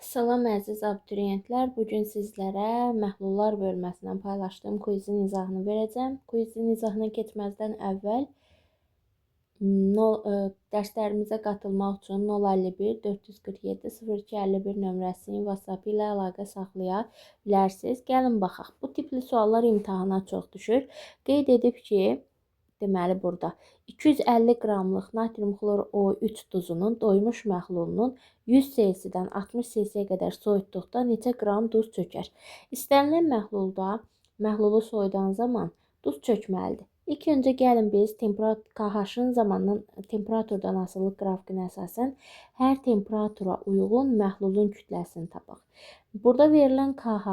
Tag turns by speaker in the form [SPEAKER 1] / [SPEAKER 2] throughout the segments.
[SPEAKER 1] Salam əziz abituriyentlər. Bugün sizlərə məhlullar bölməsindən paylaşdığım quizin izahını verəcəm. Quizin izahına keçməzdən əvvəl dərslərimizə qatılmaq üçün 051 447 0251 nömrəsini WhatsApp ilə əlaqə saxlaya bilərsiniz. Gəlin baxaq. Bu tipli suallar imtahana çox düşür. Qeyd edib ki, deməli burada 250 qramlıq natrium xlor O3 duzunun doymuş məhlulunun 100 cc-dən 60 cc-yə qədər soyutduqda neçə qram duz çökər? İstənilən məhlulda məhlulu soyudan zaman duz çökməlidir. İlk öncə gəlin biz KH-ın zamandan temperaturdan asılı qrafikinə əsasən hər temperatura uyğun məhlulun kütləsini tapaq. Burada verilən KH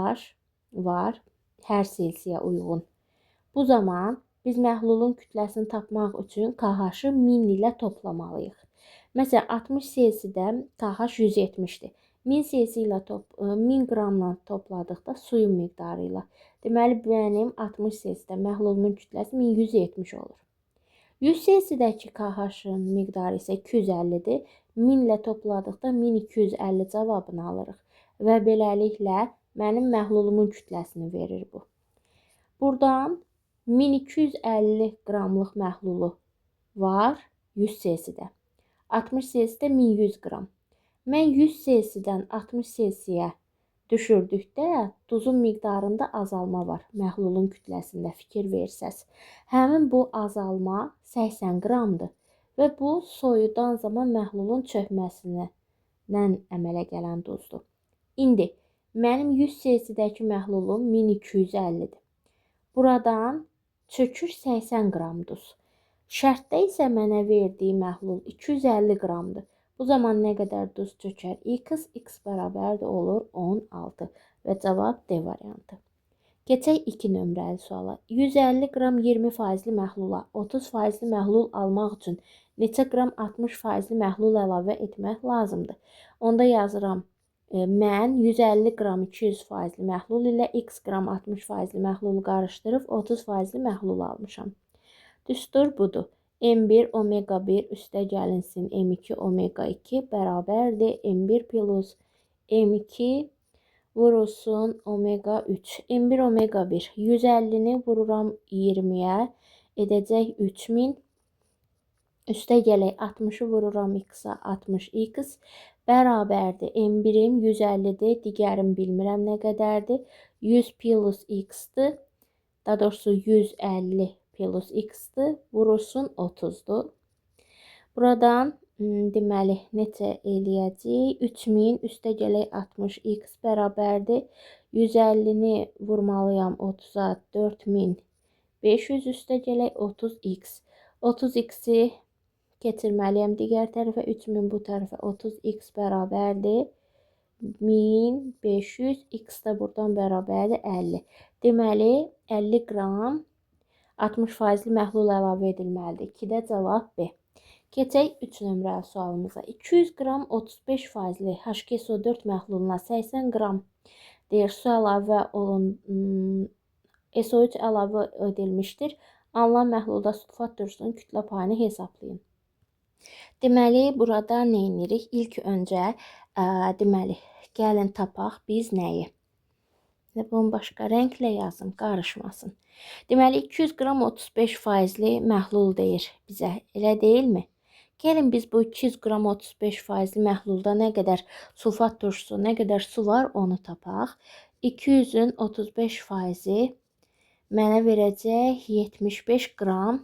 [SPEAKER 1] var, hər Selsiyə uyğun. Bu zaman biz məhlulun kütləsini tapmaq üçün KH-ı 1000 ilə toplamalıyıq. Məsələn, 60 cc-də KH 170-dir. 1000 cc ilə 1000 qramla topladıqda suyun miqdarı ilə. Deməli, mənim 60 cc-də məhlulumun kütləsi 1170 olur. 100 cc-dəki KH-ın miqdarı isə 250-dir. 1000 ilə topladıqda 1250 cavabını alırıq. Və beləliklə mənim məhlulumun kütləsini verir bu. Buradan 1250 qramlıq məhlulu var 100 cc-də. 60 cc-də 1100 qram. Mən 100 cc-dən 60 cc-yə düşürdükdə duzun miqdarında azalma var. Məhlulun kütləsində fikir versəz. Həmin bu azalma 80 qramdır. Və bu soyudan zaman məhlulun çökməsindən əmələ gələn duzdur. İndi mənim 100 cc-dəki məhlulum 1250-dir. Buradan çökür 80 qram duz. Şərtdə isə mənə verdiyi məhlul 250 qramdır. Bu zaman nə qədər duz çökər? X bərabərdir olur 16 və cavab D variantı. Keçək 2 nömrəli suala. 150 qram 20% məhlula 30% məhlul almaq üçün neçə qram 60% məhlul əlavə etmək lazımdır? Onda yazıram. Mən 150 qram 200% məhlul ilə x qram 60% məhlulu qarışdırıb 30% məhlul almışam. Düstur budur. M1 omega 1 üstə gəlinsin M2 omega 2 bərabərdir M1 plus M2 vurulsun omega 3. M1 omega 1 150-ni vururam 20-yə edəcək 3000. Üstə gələk 60-ı vururam x-a 60x bərabərdir. M1-im 150-dir, digərim bilmirəm nə qədərdir. 100 plus x-dir. Daha doğrusu 150 plus x-dir. Vurulsun 30-dur. Buradan deməli neçə eləyəcək? 3000 üstə gələk 60x bərabərdir. 150-ni vurmalıyam 30-a 4500 üstə gələk 30x. 30x-i keçirməliyəm digər tərəfə 3000 bu tərəfə 30x bərabərdir 1500 x da buradan bərabərdir 50. Deməli 50 qram 60% məhlul əlavə edilməlidir. 2-də cavab B. Keçək 3 nömrəli sualımıza. 200 qram 35% H2SO4 məhluluna 80 qram deyir su əlavə SO3 əlavə edilmişdir. Alınan məhlulda sulfat turşusunun kütlə payını hesablayın. Deməli, burada nə edirik? İlk öncə, deməli, gəlin tapaq biz nəyi? Bunu başqa rənglə yazım, qarışmasın. Deməli, 200 qram 35% məhlul deyir bizə, elə deyilmi? Gəlin biz bu 200 qram 35% məhlulda nə qədər sulfat turşusu, nə qədər su var, onu tapaq. 200-ün 35%-i mənə verəcək 75 qram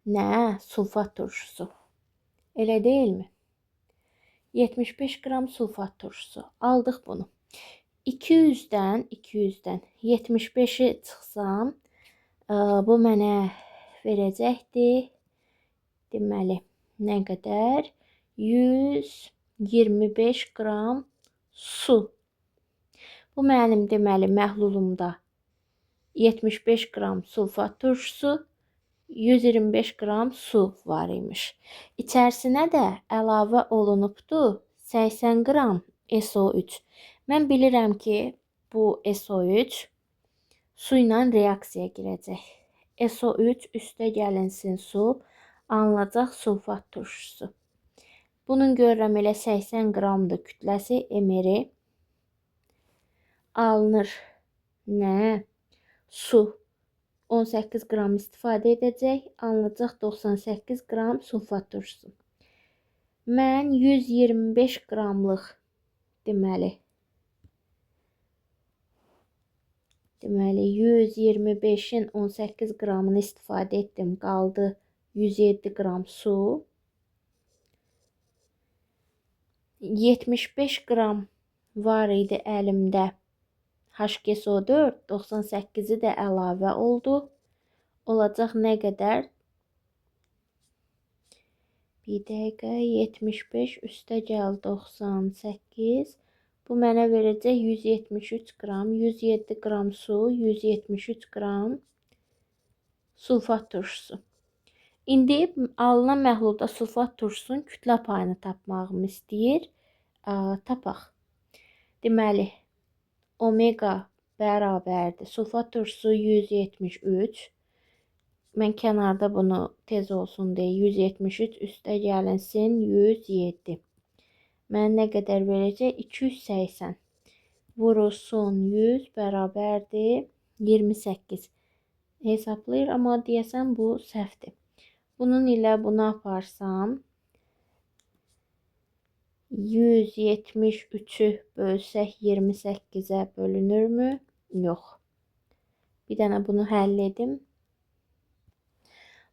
[SPEAKER 1] nə? Sulfat turşusu. Elə deyilmi? 75 qram sulfat turşusu. Aldıq bunu. 200-dən 75-i çıxsam, bu mənə verəcəkdir. Deməli, nə qədər? 125 qram su. Bu mənim deməli məhlulumda 75 qram sulfat turşusu, 125 qram su var imiş. İçərisinə də əlavə olunubdur 80 qram SO3. Mən bilirəm ki, bu SO3 su ilə reaksiyaya girəcək. SO3 üstə gəlinsin su, alınacaq sulfat turşusu. Bunun görürəm elə 80 qramdır kütləsi, emeri alınır. Nə? Su 18 qram istifadə edəcək. Alınacaq 98 qram sulfat turşusu. Mən 125 qramlıq deməli 125-in 18 qramını istifadə etdim. Qaldı 107 qram su. 75 qram var idi əlimdə HGSO4, 98-i də əlavə oldu. Olacaq nə qədər? Bir dəqiqə, 75 üstə gəl 98. Bu mənə verəcək 173 qram, 107 qram su, 173 qram sulfat turşusu. İndi alınan məhlulda sulfat turşusunun kütlə payını tapmağımı istəyir. Tapaq. Deməli, omega bərabərdir. Sulfat turşusu 173. Mən kənarda bunu tez olsun deyə 173 üstə gəlinsin 107. Mən nə qədər verəcək? 280. Vurulsun 100 bərabərdir 28. Hesablayır, amma deyəsən bu səhvdir. Bunun ilə bunu aparsam 173-ü bölsək 28-ə bölünürmü? Yox. Bir dənə bunu həll edim.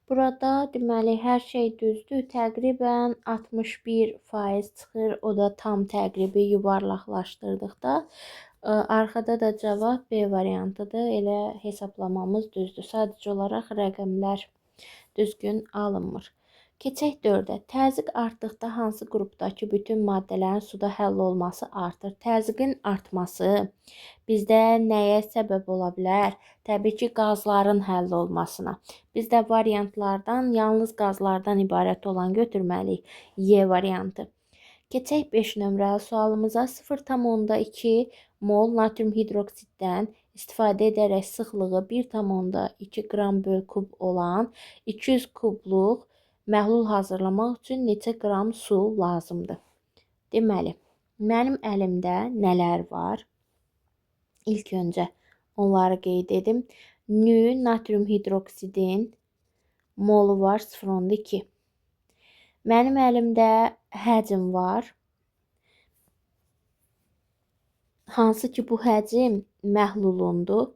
[SPEAKER 1] Burada deməli hər şey düzdür. Təqribən 61% çıxır. O da tam təqribi yuvarlaqlaşdırdıqda. Arxada da cavab B variantıdır. Elə hesablamamız düzdür. Sadəcə olaraq rəqəmlər düzgün alınmır. Keçək 4-ə. Təzyiq artdıqda hansı qrupdakı bütün maddələrin suda həll olması artır? Təzyiqin artması bizdə nəyə səbəb ola bilər? Təbii ki, qazların həll olmasına. Biz də variantlardan yalnız qazlardan ibarət olan götürməliyik. Y variantı. Keçək 5 nömrəli sualımıza. 0,2 mol natrium hidroksiddən istifadə edərək sıxlığı 1,2 qram böl kub olan 200 kubluq məhlul hazırlamaq üçün neçə qram su lazımdır? Deməli, mənim əlimdə nələr var? İlk öncə onları qeyd edim. Natrium hidroksidin molu var 0,2. Mənim əlimdə həcm var. Hansı ki bu həcm məhlulundur.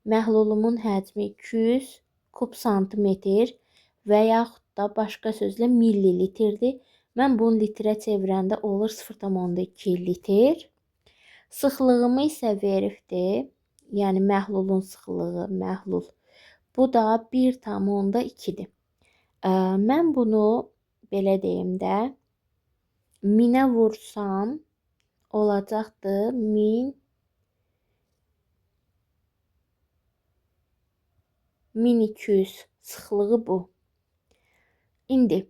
[SPEAKER 1] Məhlulumun həcmi 200 kub santimetr və yaxud da başqa sözlə millilitrdir. Mən bunu litrə çevirəndə olur 0,2 litr. Sıxlığımı isə veribdir. Yəni məhlulun sıxlığı, məhlul. Bu da 1,2-dir. Mən bunu belə deyim də 1000-ə vursam olacaqdır 1200 sıxlığı bu. İndi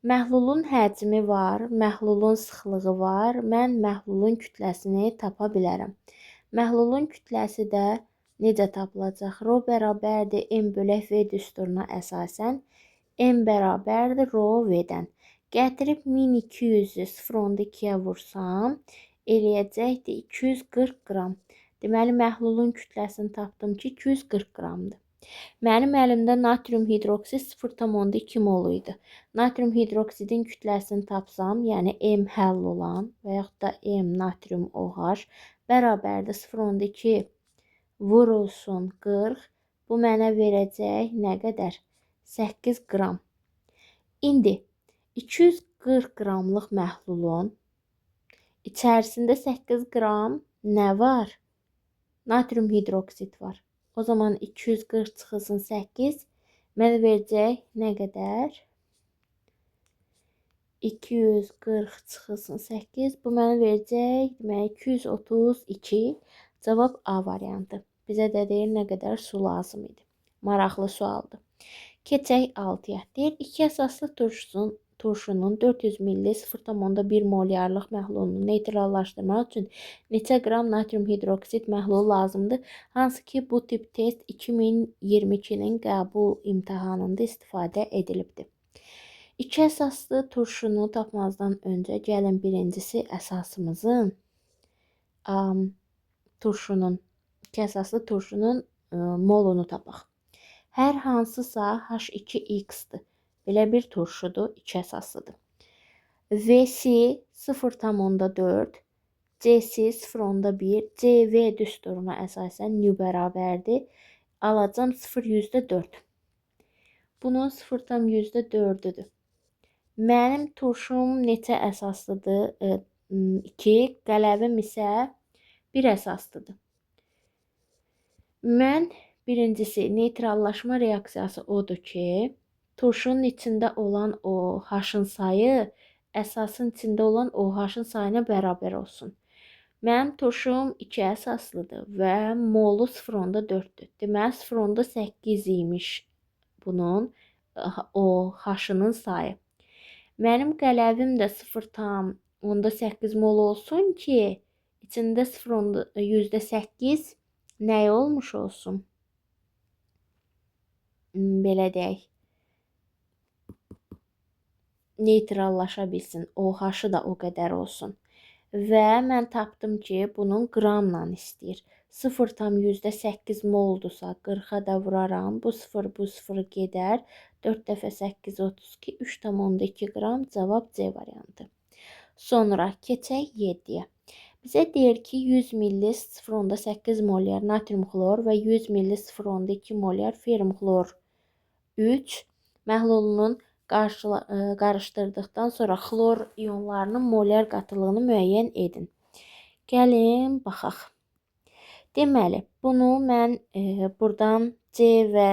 [SPEAKER 1] məhlulun həcmi var, məhlulun sıxlığı var. Mən məhlulun kütləsini tapa bilərəm. Məhlulun kütləsi də necə tapılacaq? Rho bərabərdir M bölək V düsturuna əsasən. M bərabərdir Rho V-dən. Gətirib 1200-ü 0,2-yə vursam, eləyəcəkdir 240 qram. Deməli, məhlulun kütləsini tapdım ki, 240 qramdır. Mənim əlimdə natrium hidroksid 0,2 mol idi. Natrium hidroksidin kütləsini tapsam, yəni M həll olan və yaxud da M natrium OH bərabərdir 0,2 vurulsun 40. Bu mənə verəcək nə qədər? 8 qram. İndi 240 qramlıq məhlulun içərisində 8 qram nə var? Natrium hidroksid var. O zaman 240 çıxılsın 8 mənə verəcək nə qədər? 240 çıxılsın 8 bu mənə verəcək demək 232. Cavab A variantı. Bizə də deyir nə qədər su lazım idi. Maraqlı sualdır. Keçək 6-ya. Deyir 2 əsaslı turşunun 400 ml 0,1 molyarlıq məhlulunu neytrallaşdırmaq üçün neçə qram natrium hidroksid məhlulu lazımdır? Hansı ki bu tip test 2022-nin qəbul imtahanında istifadə edilibdir. 2 əsaslı turşunu tapmazdan öncə gəlin birincisi əsasımızın turşunun, 2 əsaslı turşunun molunu tapaq. Hər hansısa H2X-dir. Belə bir turşudur, 2 əsaslıdır. V'si 0,4, C'si 0,1, CV düsturuna əsasən nü bərabərdir. Alacam 0,4. Bunun 0,4-üdür. Mənim turşum neçə əsaslıdır? 2, qələvim isə 1 əsaslıdır. Mən birincisi neytrallaşma reaksiyası odur ki, turşunun içində olan OH-ın sayı əsasın içində olan OH-ın sayına bərabər olsun. Mənim turşum 2 əsaslıdır və molu 0,4-dür. Deməli 0,8 imiş bunun OH-ının sayı. Mənim qələvim də 0,8 mol olsun ki, içində 0,8 nəyi olmuş olsun? Belə deyək. Neytrallaşa bilsin. OH-ı da o qədər olsun. Və mən tapdım ki, bunun qramla istəyir. 0,8 moldursa 40-a da vuraram. Bu 0, bu 0 gedər. 4 dəfə 8, 32, 3,2 qram. Cavab C variantı. Sonra keçək 7-yə. Bizə deyir ki, 100 ml 0,8 molyar natrium xlor və 100 ml 0,2 molyar ferum xlor 3 məhlulunun qarışdırdıqdan sonra xlor ionlarının molyar qatılığını müəyyən edin. Gəlin, baxaq. Deməli, bunu mən buradan C və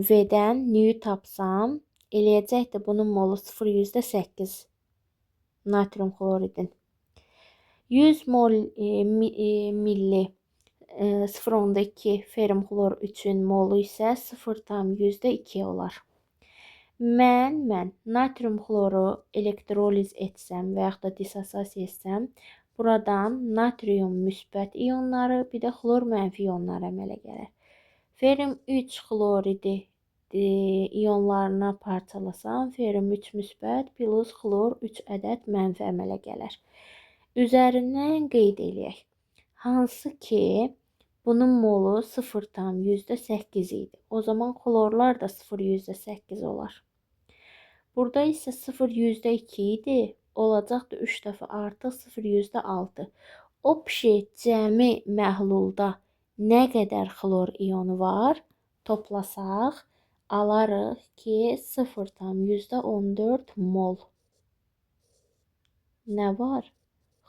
[SPEAKER 1] V-dən nü tapsam, eləyəcəkdir bunun molu 0,8 natrium xloridin. 100 milli 0,2 ferum xlor 3-ün molu isə 0,2 olar. Mən natrium xloru elektroliz etsəm və yaxud da dissosiasiya etsəm, buradan natrium müsbət ionları, bir də xlor mənfi ionları əmələ gələr. Ferum 3 xloridi ionlarına parçalasam, ferum 3 müsbət plus xlor 3 ədəd mənfi əmələ gələr. Üzərindən qeyd eləyək. Hansı ki, bunun molu 0,8 idi. O zaman xlorlar da 0,8 olar. Burada isə 0,2 idi. Olacaqdır 3 dəfə artıq 0,6. Общий cəmi məhlulda nə qədər xlor ionu var? Toplasaq, alarıq ki, 0,14 mol. Nə var?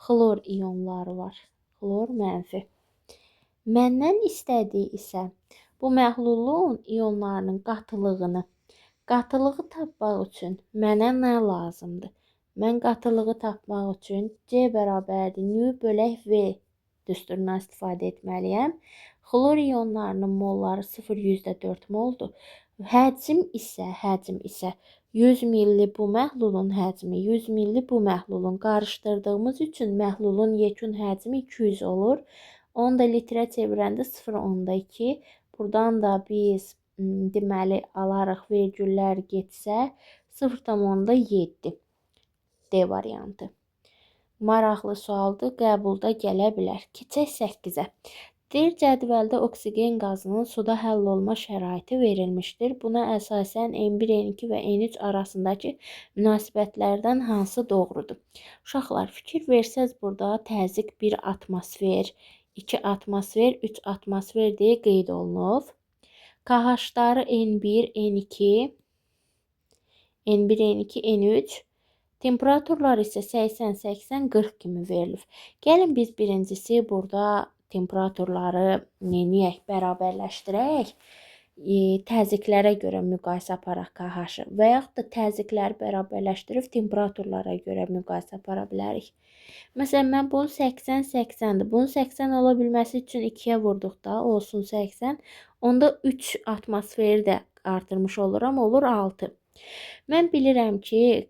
[SPEAKER 1] Xlor ionları var. Xlor mənfi. Məndən istədiyi isə bu məhlulun ionlarının qatılığı tapmaq üçün mənə nə lazımdır? Mən qatılığı tapmaq üçün C bərabərdir nü bölək V düsturundan istifadə etməliyəm. Xlor ionlarının molları 0,4 moldur. Həcm isə 100 milli bu məhlulun həcmi, 100 milli bu məhlulun qarışdırdığımız üçün məhlulun yekun həcmi 200 olur. Onu da litrə çevirəndə 0,2. Buradan da biz deməli alarıq vergüllər getsə 0,7 D variantı. Maraqlı sualdır, qəbulda gələ bilər. Keçək 8-ə. Deyir, cədvəldə oksigen qazının suda həll olma şəraiti verilmişdir. Buna əsasən N1, N2 və N3 arasındakı münasibətlərdən hansı doğrudur? Uşaqlar, fikir versəz burada təzyiq 1 atmosfer, 2 atmosfer, 3 atmosfer deyə qeyd olunub. KH-ları N1, N2, N1, N2, N3, temperaturlar isə 80, 80, 40 kimi verilib. Gəlin biz birincisi burada temperaturları neyək, bərabərləşdirək, təzyiqlərə görə müqayisə aparaq KH-ı və yaxud da təzyiqləri bərabərləşdirib temperaturlara görə müqayisə apara bilərik. Məsələn, mən bunu 80, 80-dir. Bunun 80 ola bilməsi üçün 2-yə vurduqda olsun 80. Onda 3 atmosferi də artırmış oluram, olur 6. Mən bilirəm ki,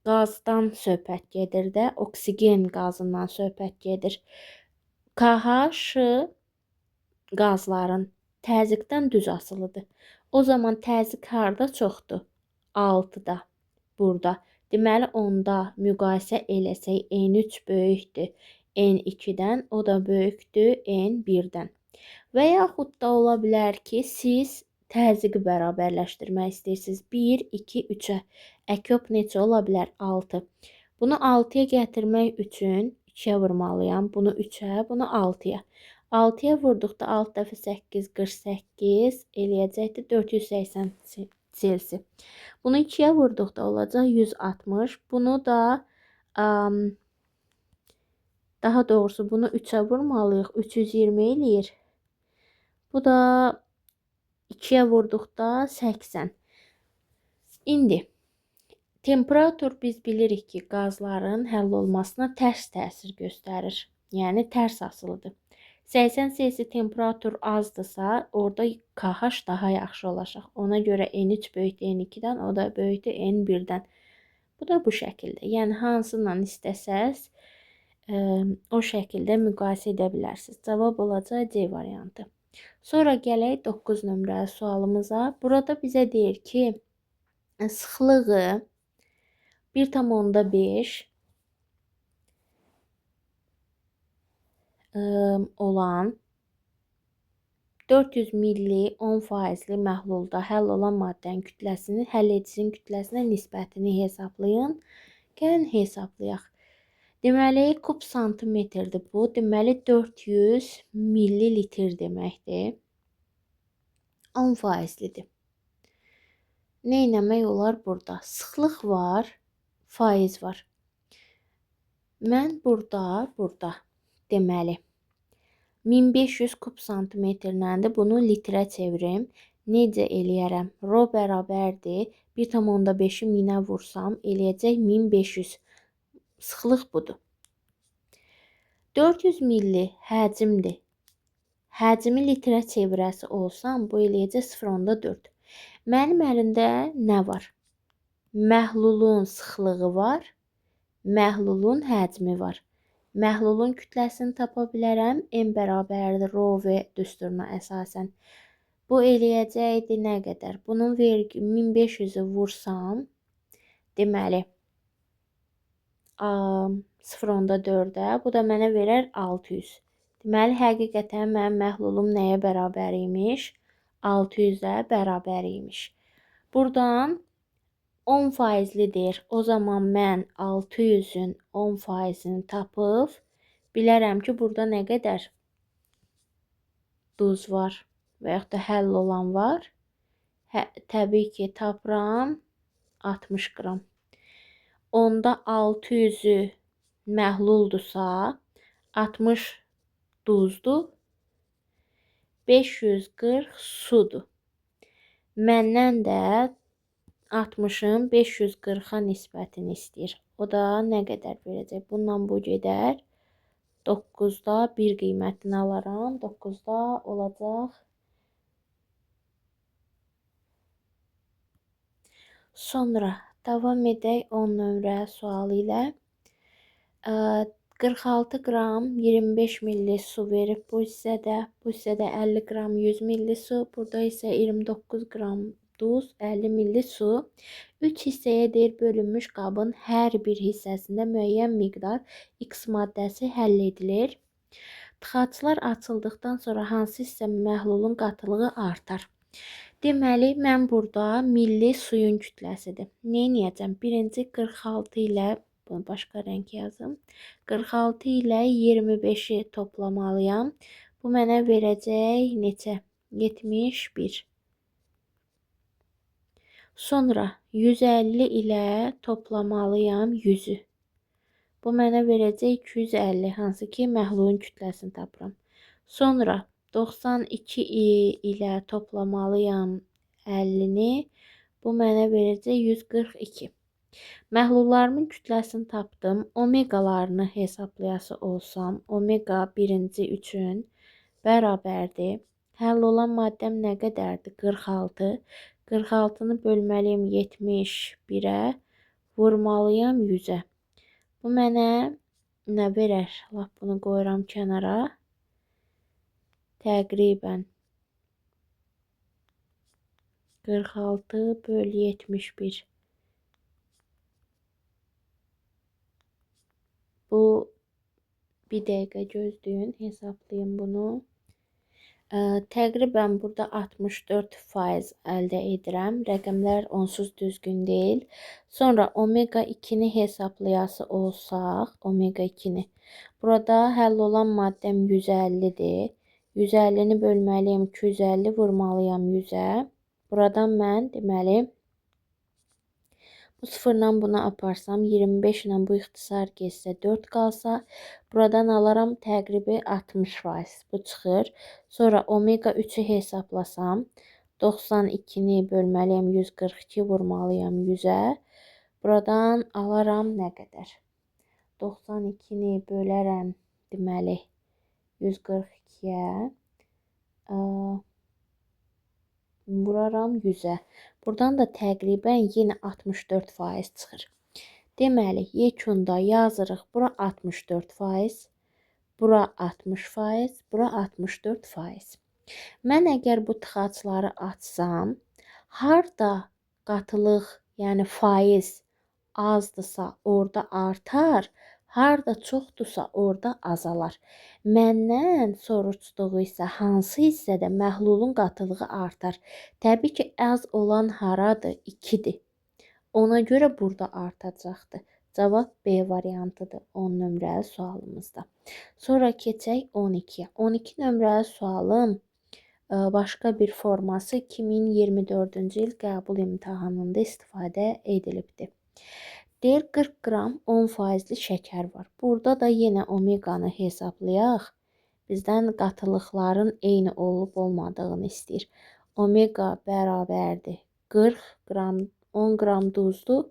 [SPEAKER 1] qazdan söhbət gedir də, oksigen qazından söhbət gedir. KH qazların təzyiqdən düz asılıdır. O zaman təzyiq harda çoxdur? 6-da, burada. Deməli, onda müqayisə eləsək N3 böyükdür n2-dən, o da böyükdür n1-dən. Və yaxud da ola bilər ki, siz təzyiqi bərabərləşdirmək istəyirsiniz. 1, 2, 3-ə. Əkop neçə ola bilər? 6. Bunu 6-ya gətirmək üçün 2-yə vurmalıyam. Bunu 3-ə, bunu 6-ya. 6-ya vurduqda 6 dəfə 8, 48 eləyəcəkdir 480 Selsi. Bunu 2-yə vurduqda olacaq 160. Bunu da daha doğrusu bunu 3-ə vurmalıyıq. 320 eləyir. Bu da 2-yə vurduqda 80. İndi temperatur biz bilirik ki, qazların həll olmasına tərs təsir göstərir. Yəni tərs asılıdır. 80 Selsi temperatur azdırsa, orada KH daha yaxşı olacaq. Ona görə N3 böyükdür N2-dən, o da böyükdür N1-dən. Bu da bu şəkildə. Yəni hansından istəsəz o şəkildə müqayisə edə bilərsiniz. Cavab olacaq C variantı. Sonra gələk 9 nömrəli sualımıza. Burada bizə deyir ki, sıxlığı 1,5 olan 400 milli 10% məhlulda həll olan maddənin kütləsinin həlleticinin kütləsinə nisbətini hesablayın. Gəlin hesablayaq. Deməli, kub santimetrdir bu. Deməli, 400 millilitr deməkdir. 10%-lidir. Nə etmək olar burada? Sıxlıq var, faiz var. Mən burada deməli 1500 kub santimetrləndir. Bunu litrə çevirim. Necə eləyərəm? Rho bərabərdir. 1,5-i 1000-ə vursam eləyəcək 1500. Sıxlıq budur. 400 milli həcmdir. Həcmi litrə çevirəsi olsam, bu eləyəcək 0,4. Mənim əlimdə nə var? Məhlulun sıxlığı var, məhlulun həcmi var. Məhlulun kütləsini tapa bilərəm. N bərabərdir Rho V düsturuna əsasən. Bu eləyəcəkdir nə qədər? Bunun vergi 1500-ü vursam, deməli 0,4-ə, bu da mənə verər 600. Deməli, həqiqətən mənim məhlulum nəyə bərabər imiş? 600-ə bərabər imiş. Buradan 10%-lidir. O zaman mən 600-ün 10%-ni tapıb bilərəm ki, burada nə qədər duz var və yaxud da həll olan var. Təbii ki, tapıram 60 qram. Onda 600-ü məhluldursa, 60 duzdur, 540 sudur. Məndən də 60-ın 540-a nisbətini istəyir. O da nə qədər verəcək? Bundan bu gedər. 9-da 1 qiymətini alaram. 9-da olacaq. Sonra davam edək 10 nömrə sualı ilə. 46 qram 25 milli su verib bu hissədə. Bu hissədə 50 qram 100 milli su. Burada isə 29 qram duz, 50 milli su. 3 hissəyə deyir bölünmüş qabın hər bir hissəsində müəyyən miqdar X maddəsi həll edilir. Tıxaclar açıldıqdan sonra hansı hissə məhlulun qatılığı artar? Deməli, mən burada milli suyun kütləsidir. Nə edəcəm? Birinci 46 ilə başqa rəng yazım. 46 ilə 25-i toplamalıyam. Bu mənə verəcək neçə? 71. Sonra 150 ilə toplamalıyam 100-ü. Bu mənə verəcək 250, hansı ki məhlulun kütləsini tapıram. Sonra 92 ilə toplamalıyam 50-ni. Bu mənə verəcək 142. Məhlullarımın kütləsini tapdım. Omeqalarını hesablayası olsam, omega birinci üçün bərabərdir. Həll olan maddəm nə qədərdir? 46. 46-nı bölməliyim 71-ə, vurmalıyam 100-ə. Bu mənə nə verər? Lap bunu qoyuram kənara. Təqribən 46 böl 71. Bu Bir dəqiqə gözləyin, hesablayım bunu. Təqribən burada 64% əldə edirəm. Rəqəmlər onsuz düzgün deyil. Sonra omega 2-ni hesablayası olsaq, omega 2-ni. Burada həll olan maddəm 150-dir. 150-ni bölməliyəm 250, vurmalıyam 100-ə. Buradan mən deməli bu sıfırdan buna aparsam 25 ilə bu ixtisar getsə 4 qalsa, buradan alaram təqribi 60%. Bu çıxır. Sonra omega 3-ü hesablasam 92-ni bölməliyəm 142, vurmalıyam 100-ə. Buradan alaram nə qədər? 92-ni bölərəm deməli 142-yə. Vuraram 100-ə. Buradan da təqribən yenə 64% çıxır. Deməli, yekunda yazırıq. Bura 64%, bura 60%, bura 64%. Mən əgər bu tıxacları açsam, harda qatılıq, yəni faiz azdırsa, orada artar. Harda çoxdursa, orada azalar. Məndən soruşduğu isə hansı hissədə məhlulun qatılığı artar? Təbii ki, az olan haradır? 2-dir. Ona görə burada artacaqdır. Cavab B variantıdır 10 nömrəli sualımızda. Sonra keçək 12-yə. 12 nömrəli sualım başqa bir forması 2024-cü il qəbul imtahanında istifadə edilibdir. Deyir 40 qram 10%li şəkər var. Burada da yenə omeganı hesablayaq. Bizdən qatılıqların eyni olub olmadığını istəyir. Omega bərabərdir 40 qram, 10 qram duzdur.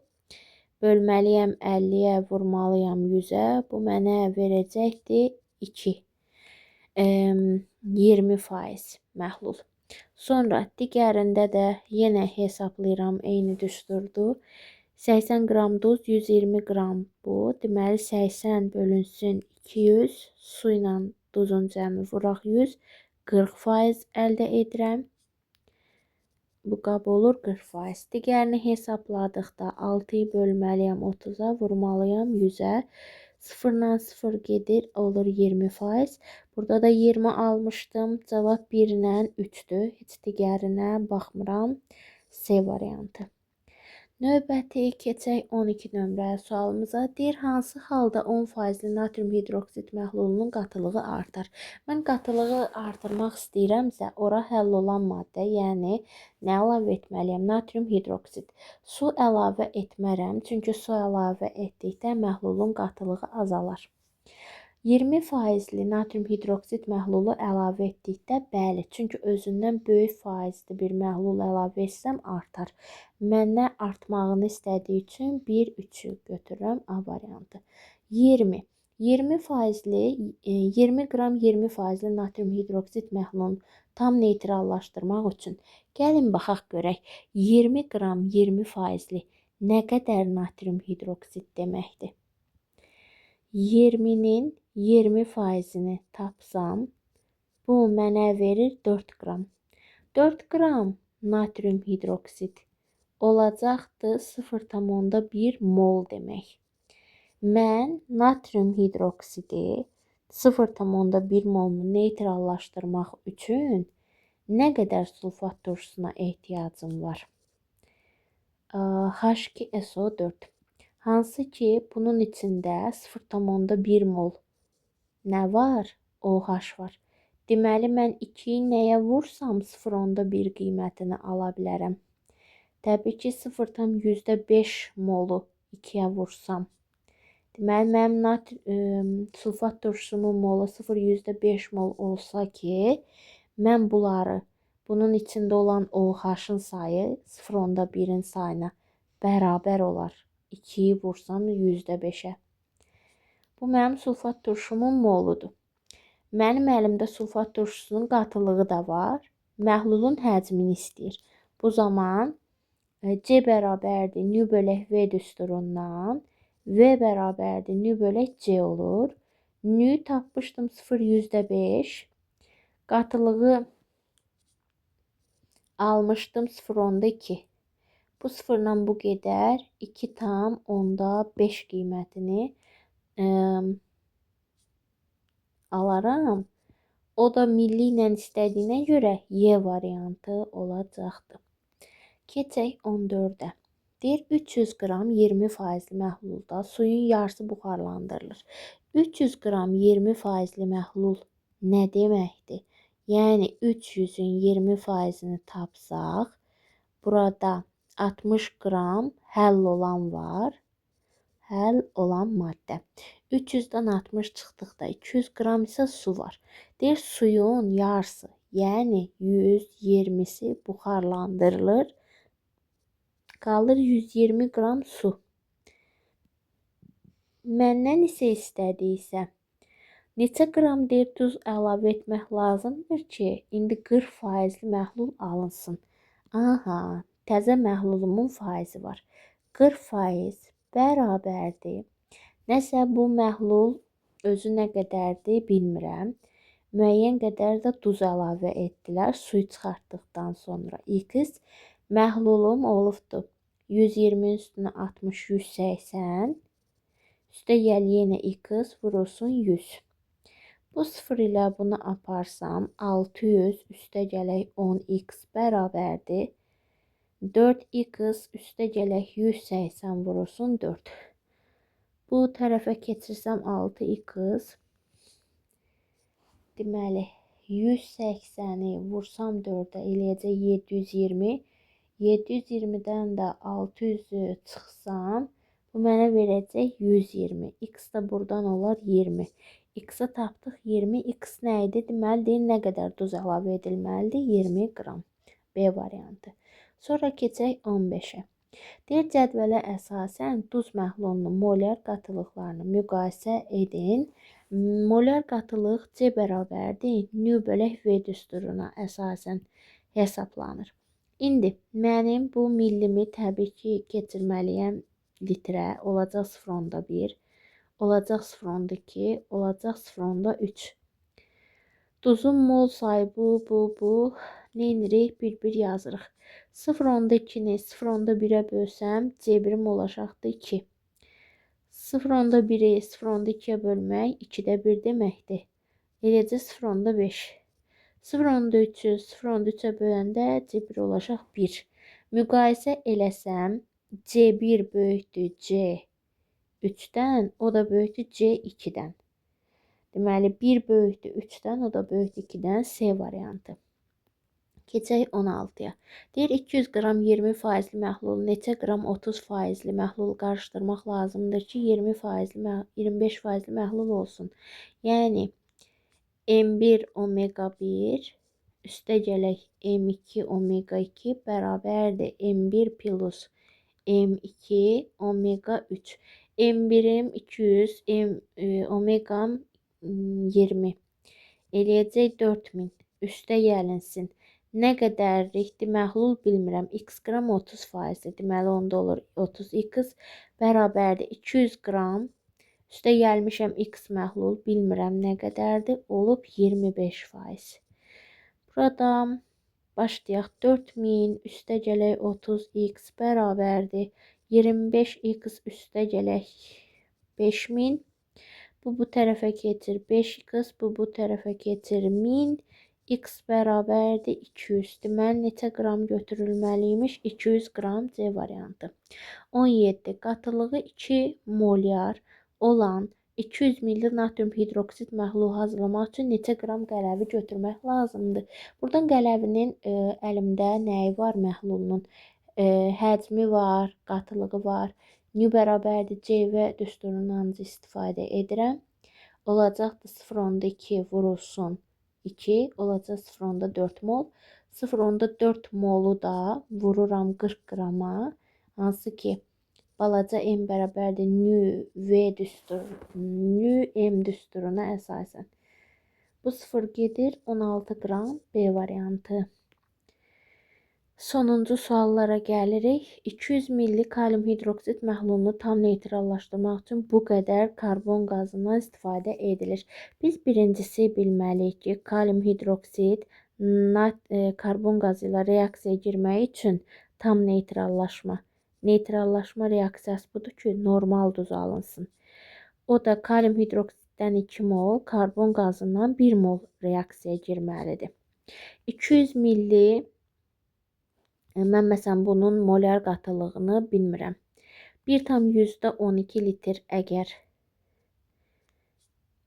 [SPEAKER 1] Bölməliyəm 50-yə, vurmalıyam 100-ə. Bu mənə verəcəkdir 2. 20% məhlul. Sonra digərində də yenə hesablayıram, eyni düsturdur. 80 qram duz, 120 qram bu. Deməli 80 bölünsün 200, su ilə duzun cəmi vuraq 100, 40% əldə edirəm. Bu qab olur 40%. Digərini hesabladıqda 6-yı bölməliyəm 30-a, vurmalıyam 100-ə. 0-dan 0 gedir, olur 20%. Burada da 20 almışdım. Cavab 1 ilə 3-dür. Heç digərinə baxmıram. C variantı. Növbəti keçək 12 nömrəli sualımıza. Deyir, hansı halda 10%li natrium hidroksid məhlulunun qatılığı artar? Mən qatılığı artırmaq istəyirəmsə, ora həll olan maddə, yəni nə əlavə etməliyəm? Natrium hidroksid. Su əlavə etmərəm, çünki su əlavə etdikdə məhlulun qatılığı azalar. 20%li natrium hidroksid məhlulu əlavə etdikdə, bəli, çünki özündən böyük faizli bir məhlul əlavə etsəm artar. Məndən artmağını istədiyi üçün 1-3-ü götürürəm A variantı. 20. 20 qram 20%li natrium hidroksid məhlulunu tam neytrallaşdırmaq üçün gəlin baxaq görək. 20 qram 20%li nə qədər natrium hidroksid deməkdir? 20-nin 20%-ni tapsam, bu mənə verir 4 qram. 4 qram natrium hidroksid olacaqdır 0,1 mol demək. Mən natrium hidroksidi 0,1 molunu neytrallaşdırmaq üçün nə qədər sulfat turşusuna ehtiyacım var? H2SO4. Hansı ki, bunun içində 0,1 mol nə var? OH var. Deməli, mən 2-yi nəyə vursam 0,1 qiymətini ala bilərəm. Təbii ki, 0,5 molu 2-yə vursam. Deməli, mənim sulfat turşusumun molu 0,5 mol olsa ki, mən bunları, bunun içində olan OH-ın sayı 0,1-in sayına bərabər olar. 2-yi vursam 5-ə. Bu mənim sulfat turşumun moludur. Mənim əlimdə sulfat turşusunun qatılığı da var. Məhlulun həcmini istəyir. Bu zaman C bərabərdir nü bölək V düsturundan. V bərabərdir nü bölək C olur. Nü tapmışdım 0,5. Qatılığı almışdım 0,2. Bu sıfırla bu gedər. 2,5 qiymətini alaram. O da milli ilə istədiyinə görə Y variantı olacaqdır. Keçək 14-ə. Deyir 300 qram 20 faizli məhlulda suyun yarısı buxarlandırılır. 300 qram 20 faizli məhlul nə deməkdir? Yəni 300-ün 20 faizini tapsaq, burada 60 qram həll olan var. Həll olan maddə. 300-dən 60 çıxdıqda 200 qram isə su var. Deyir suyun yarısı, yəni 120-si buxarlandırılır. Qalır 120 qram su. Məndən isə istədiysə, neçə qram deyir duz əlavə etmək lazımdır ki, indi 40 faizli məhlul alınsın. Aha, təzə məhlulumun faizi var. 40 faiz bərabərdir. Nəsə bu məhlul özü nə qədərdir bilmirəm. Müəyyən qədər də duz əlavə etdilər suyu çıxartdıqdan sonra. X məhlulum olubdur. 120-nin üstünə 60, 180. Üstə gəl yenə x vurulsun 100. Bu sıfır ilə bunu aparsam 600 üstə gələk 10x bərabərdir. 4x üstə gələk 180 vurulsun 4. Bu tərəfə keçirsəm 6x. Deməli 180-i vursam 4-ə eləyəcək 720. 720-dən də 600-ü çıxsam, bu mənə verəcək 120. X da buradan olar 20. X-i tapdıq 20. X nə idi? Deməli, deyir nə qədər duz əlavə edilməlidir? 20 qram. B variantı. Sonra keçək 15-ə. Deyir cədvələ əsasən duz məhlulunun molyar qatılıqlarını müqayisə edin. Molyar qatılıq C bərabərdir. Nü bölək V düsturuna əsasən hesablanır. İndi mənim bu millimi təbii ki keçirməliyəm litrə. Olacaq 0.1, olacaq 0.2, olacaq 0.3. Duzun mol sayı bu. Neyinirik? Bir yazırıq. 0.2-ni 0.1-ə bölsəm C1-im olacaqdır 2. 0.1-i 0.2-yə bölmək 2-də 1 deməkdir. Eləcə 0.5. 0.3-ü 0.3-ə böləndə C1 olacaq 1. Müqayisə eləsəm C1 böyükdür C3-dən, o da böyükdür C2-dən. Deməli 1 böyükdür 3-dən, o da böyükdür 2-dən. C variantı. Keçək 16-ya. Deyir 200 qram 20 faizli məhlul neçə qram 30 faizli məhlul qarışdırmaq lazımdır ki 25 faizli məhlul olsun. Yəni M1 omega 1 üstə gələk M2 omega 2 bərabərdir M1 plus M2 omega 3. M1'im 200, omegam 20. Eləyəcək 4000. Üstə gəlinsin. Nə qədərlikdir məhlul bilmirəm. X qram 30%. Deməli onda olur 30x bərabərdir 200 qram. Üstə gəlmişəm x məhlul bilmirəm nə qədərdir. Olub 25%. Burada başlayaq 4000 üstə gələk 30x bərabərdir 25x üstə gələk 5000. Bu tərəfə keçir 5x, bu tərəfə keçir 1000. X bərabərdir 200. Deməli neçə qram götürülməliymiş? 200 qram C variantı. 17. Qatılığı 2 molyar olan 200 ml natrium hidroksid məhlulu hazırlamaq üçün neçə qram qələvi götürmək lazımdır? Buradan qələvinin əlimdə nəyi var məhlulunun? Həcmi var, qatılığı var. Nü bərabərdir CV düsturundan istifadə edirəm. Olacaqdır 0.2 vurulsun 2, olacaq 0.4 mol. 0.4 molu da vururam 40 qrama. Hansı ki balaca M bərabərdir nü M düsturuna əsasən. Bu 0 gedir 16 qram B variantı. Sonuncu suallara gəlirik. 200 ml kalium hidroksid məhlulunu tam neytrallaşdırmaq üçün bu qədər karbon qazından istifadə edilir. Biz birincisi bilməliyik ki, kalium hidroksid karbon qazı ilə reaksiyaya girmək üçün tam neytrallaşma reaksiyası budur ki, normal duz alınsın. O da kalium hidroksid hidroksiddən 2 mol, karbon qazından 1 mol reaksiyaya girməlidir. 200 milli mən məsələn bunun molar qatılığını bilmirəm. 1,12 litr əgər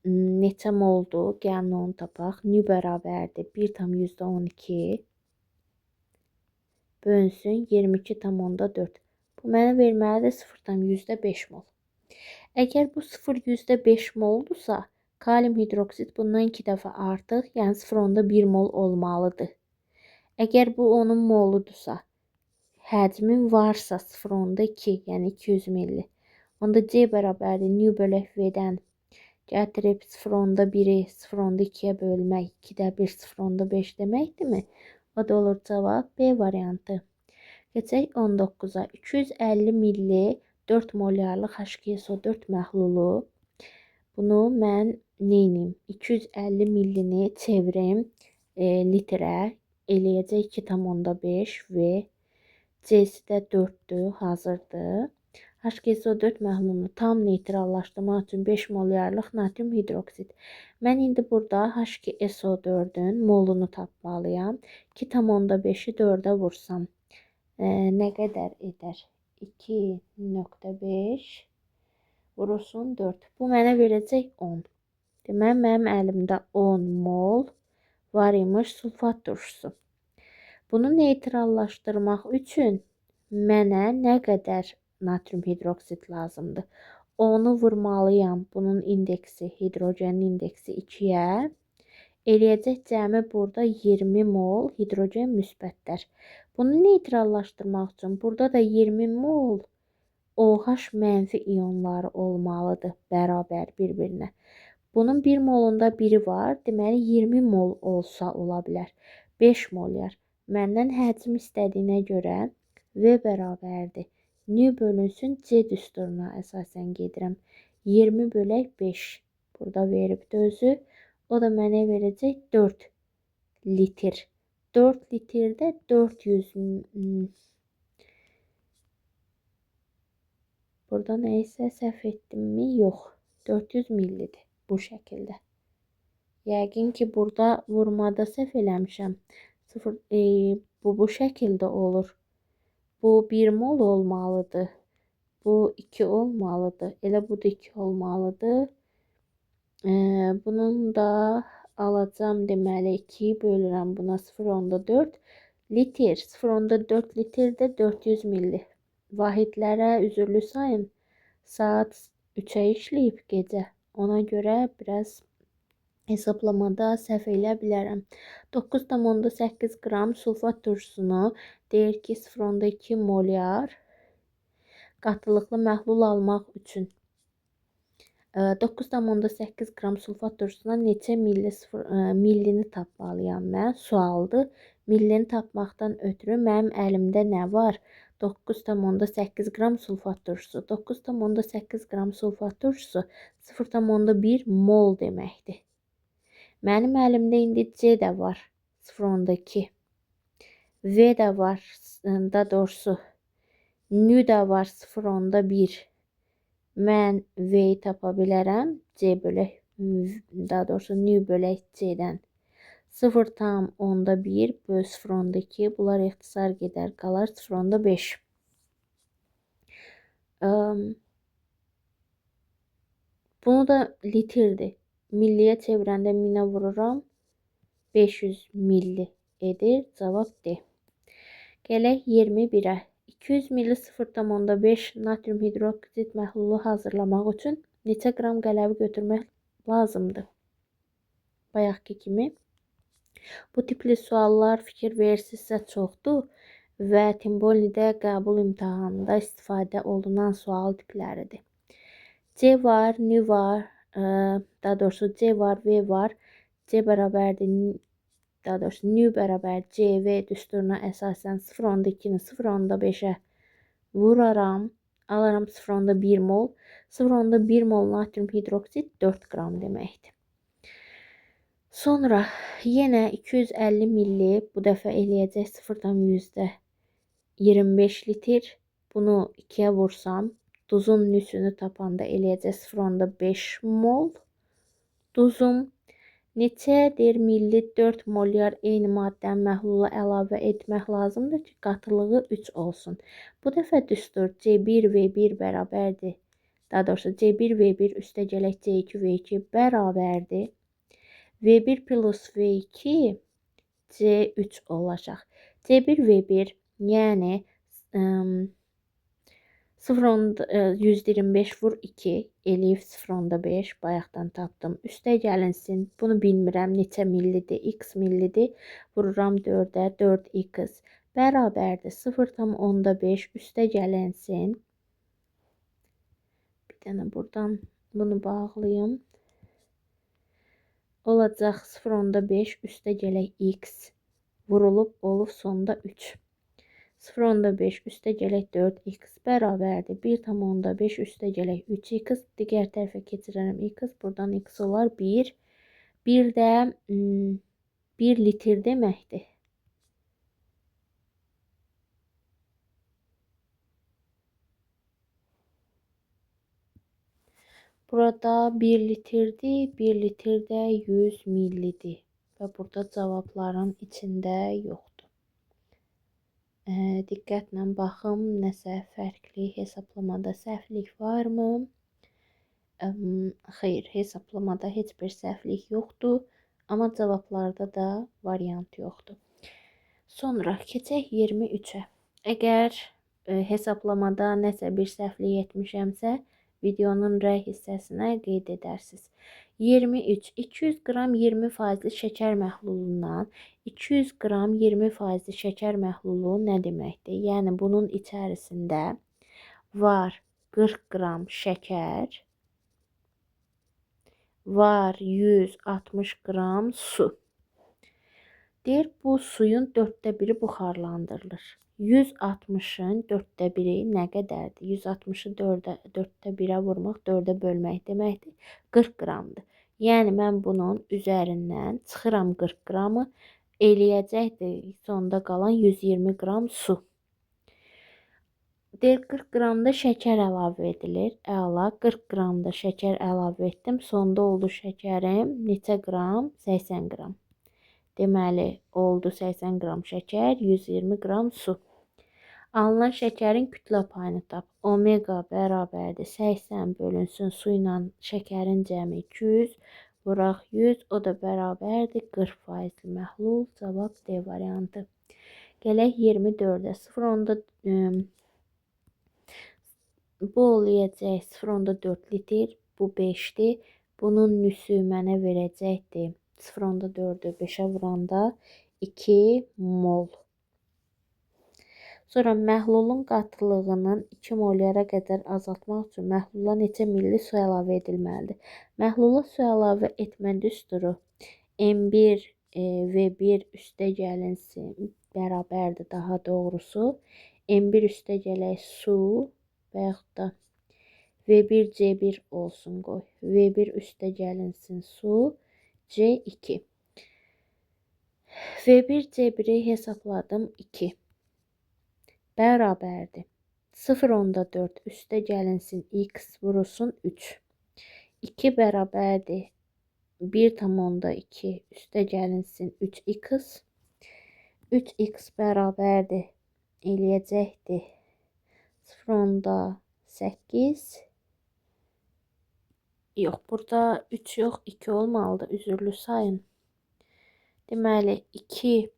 [SPEAKER 1] neçə moldur? Gəlin onu tapaq. Nü bərabərdir 1,12 bölünsün 22,4. Bu mənə verməlidir 0,5 mol. Əgər bu 0,5 moldursa, kalium hidroksid bundan 2 dəfə artıq, yəni 0,1 mol olmalıdır. Əgər bu onun moludursa, həcmin varsa 0,2, yəni 200 milli. Onda C bərabərdir nü bölək V-dən gətirib 0,1-i 0,2-yə bölmək 2-də 1 0,5 deməkdirmi? O da olur cavab B variantı. Keçək 19-a. 250 milli 4 molarlıq H2SO4 məhlulu. Bunu mən neynim? 250 millini çevirim litrə. Eləyəcək 2,5 və C-si də 4-dür, hazırdır. H2SO4 məhlulunu tam neytrallaşdırmaq üçün 5 molarlıq natrium hidroksid. Mən indi burada H2SO4-ün molunu tapmalıyam. 2,5-i 4-ə vursam nə qədər edər? 2,5 vurulsun 4. Bu mənə verəcək 10. Deməli, mənim əlimdə 10 mol var imiş sulfat turşusu. Bunu neytrallaşdırmaq üçün mənə nə qədər natrium hidroksid lazımdır? Onu vurmalıyam. Bunun indeksi, hidrogenin indeksi 2-yə. Eləyəcək cəmi burada 20 mol hidrogen müsbətlər. Bunu neytrallaşdırmaq üçün burada da 20 mol OH mənfi ionları olmalıdır, bərabər bir-birinə. Bunun 1 molunda biri var, deməli 20 mol olsa ola bilər. 5 molyar. Məndən həcm istədiyinə görə V bərabərdir. Nü bölünsün C düsturuna əsasən gedirəm. 20 bölək 5. Burada veribdir özü. O da mənə verəcək 4 litr. 4 litrdə 400 burada nəysə səhv etdimmi? Yox. 400 millidir bu şəkildə. Yəqin ki, burada vurmada səhv eləmişəm. Bu şəkildə olur. Bu 1 mol olmalıdır. Bu 2 olmalıdır. Elə bu da 2 olmalıdır. Bunun da alacam deməli 2 bölürəm buna 0,4 litr. 0,4 litrdə 400 milli. Vahidlərə üzürlü sayın. Saat 3-ə işləyib gecə. Ona görə biraz hesablamada səhv elə bilərəm. 9,8 qram sulfat turşusunu deyir ki 0,2 molar qatılıqlı məhlul almaq üçün 9,8 qram sulfat turşusuna neçə millini tapmalıyam mən? Sualdır. Millini tapmaqdan ötürü mənim əlimdə nə var? 9,8 qram sulfat turşusu. 9,8 qram sulfat turşusu 0,1 mol deməkdir. Mənim əlimdə indi C də var. 0,2. V də var. Da doğrusu nü də var 0,1. Mən V-yi tapa bilərəm. C bölək, daha doğrusu nü bölək C-dən. 0,1 böl 0,2. Bunlar ixtisar gedər, qalar 0,5. Bunu da litrdir. Milliyə çevirəndə minə vururam. 500 milli edir. Cavab D. Gələk 21-ə. 200 milli 0,5 natrium hidroksid məhlulu hazırlamaq üçün neçə qram qələvi götürmək lazımdır? Bayaqki kimi. Bu tipli suallar fikir verirsinizsə çoxdur və Timbolidə qəbul imtahanında istifadə olunan sual tipləridir. C var, nü var, daha doğrusu C var, V var. C bərabərdir, daha doğrusu nü bərabər CV düsturuna əsasən 0,2-ni 0,5-ə vuraram. Alaram 0,1 mol. 0,1 mol natrium hidroksid 4 qram deməkdir. Sonra yenə 250 milli bu dəfə eləyəcək 0,25 litr. Bunu 2-yə vursam, duzun nüsünü tapanda eləyəcək 0,5 mol. Duzum neçədir? Milli 4 molyar eyni maddəni məhlula əlavə etmək lazımdır ki, qatılığı 3 olsun. Bu dəfə düstur C1 V1 bərabərdir. Daha doğrusu C1 V1 üstəgələk C2 V2 bərabərdir. V1 plus V2 C3 olacaq. C1 V1 yəni 125 vur 2 eləyib 0.5 bayaqdan tapdım. Üstə gəlinsin. Bunu bilmirəm neçə millidir. X millidir. Vururam 4-ə 4x bərabərdir 0.5 üstə gəlinsin. Bir dənə buradan bunu bağlayım. Olacaq 0.5 üstə gələk x vurulub olub sonda 3. 0.5 üstə gələk 4x bərabərdir. 1.5 üstə gələk 3x. Digər tərəfə keçirərəm x. Buradan x olar 1. Bir də 1 litr deməkdir. Burada 1 litrdir. 1 litr də 100 millidir. Və burada cavabların içində yoxdur. Diqqətlə baxım, nəsə fərqli hesablamada səhvlik varmı? Xeyr, hesablamada heç bir səhvlik yoxdur, amma cavablarda da variant yoxdur. Sonra keçək 23-ə. Əgər hesablamada nəsə bir səhvlik etmişəmsə, videonun rəy hissəsinə qeyd edərsiniz. 23. 200 qram 20% şəkər məhlulundan 200 qram 20% şəkər məhlulu nə deməkdir? Yəni bunun içərisində var 40 qram şəkər, var 160 qram su. Deyir, bu suyun 1/4 buxarlandırılır. 160-ın 1/4 nə qədərdir? 160-ı 1/4 vurmaq, 4-ə bölmək deməkdir. 40 qramdır. Yəni mən bunun üzərindən çıxıram 40 qramı, eləyəcəkdir sonda qalan 120 qram su. Deyir, 40 qramda şəkər əlavə edilir. Əla, 40 qramda şəkər əlavə etdim. Sonda oldu şəkərim neçə qram? 80 qram. Deməli, oldu 80 qram şəkər, 120 qram su. Alınan şəkərin kütlə payını tap. Omega bərabərdir 80 bölünsün su ilə şəkərin cəmi 200, vuraq 100, o da bərabərdir 40% məhlul. Cavab D variantı. Gələk 24-ə. 0.4 bu olacaq 0.4 litr, bu 5-dir. Bunun nüsü mənə verəcəkdir 0.4-ü 5-ə vuranda 2 mol. Sonra məhlulun qatılığının 2 molyara qədər azaltmaq üçün məhlula neçə milli su əlavə edilməlidir? Məhlula su əlavə etmə düsturu M1 V1 üstə gəlinsin bərabərdir daha doğrusu. M1 üstə gələk su və yaxud da V1 C1 olsun qoy. V1 üstə gəlinsin su C2. V1 C1'i hesabladım 2. Bərabərdir. 0.4 üstə gəlinsin x vurulsun 3. 2 bərabərdir. 1.2 üstə gəlinsin 3x. 3x bərabərdir. Eləyəcəkdir 0.8. Yox, burada 3 yox, 2 olmalıdır. Üzürlü sayın. Deməli, 2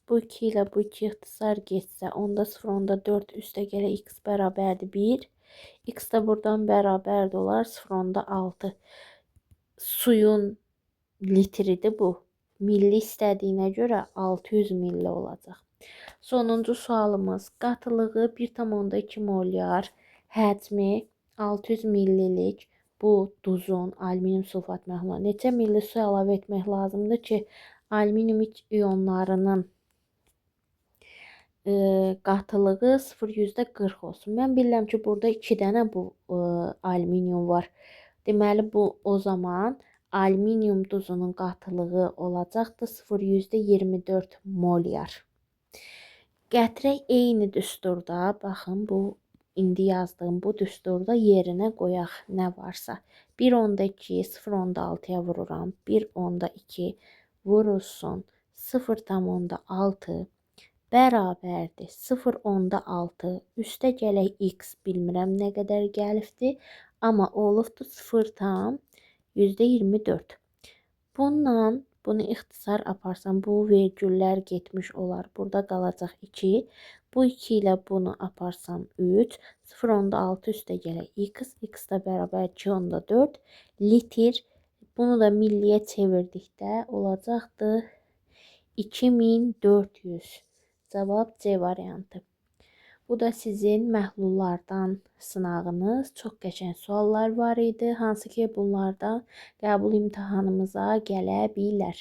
[SPEAKER 1] bu 2 ilə bu 2 ixtisar geçsə, onda 0.4 üstə gələ x bərabərdir 1. X də buradan bərabərdir olar 0.6. Suyun litridir bu. Milli istədiyinə görə 600 milli olacaq. Sonuncu sualımız qatılığı 1.2 molyar, həcmi 600 millilik bu duzun alüminium sulfat məhluluna neçə milli su əlavə etmək lazımdır ki, alüminium iyonlarının qatılığı 0,40 olsun. Mən bilirəm ki, burada 2 dənə bu alüminium var. Deməli, bu o zaman alüminium duzunun qatılığı olacaqdır 0,24 molyar. Gətirək eyni düsturda, baxın bu indi yazdığım bu düsturda yerinə qoyaq nə varsa. 1/2'yi 0,6'ya vururam. 1/2 vurulsun 0,6 bərabərdir 0,6 üstə gələk x bilmirəm nə qədər gəlibdi. Amma olubdu 0,24. Bundan bunu ixtisar aparsam bu vergüllər getmiş olar. Burada qalacaq 2. Bu 2 ilə bunu aparsam 3. 0,6 üstə gələk x. X da bərabər 2,4 litr. Bunu da milliyə çevirdikdə olacaqdı 2400. Cavab C variantı. Bu da sizin məhlullardan sınağınız. Çox qəşəng suallar var idi. Hansı ki bunlardan qəbul imtahanımıza gələ bilər.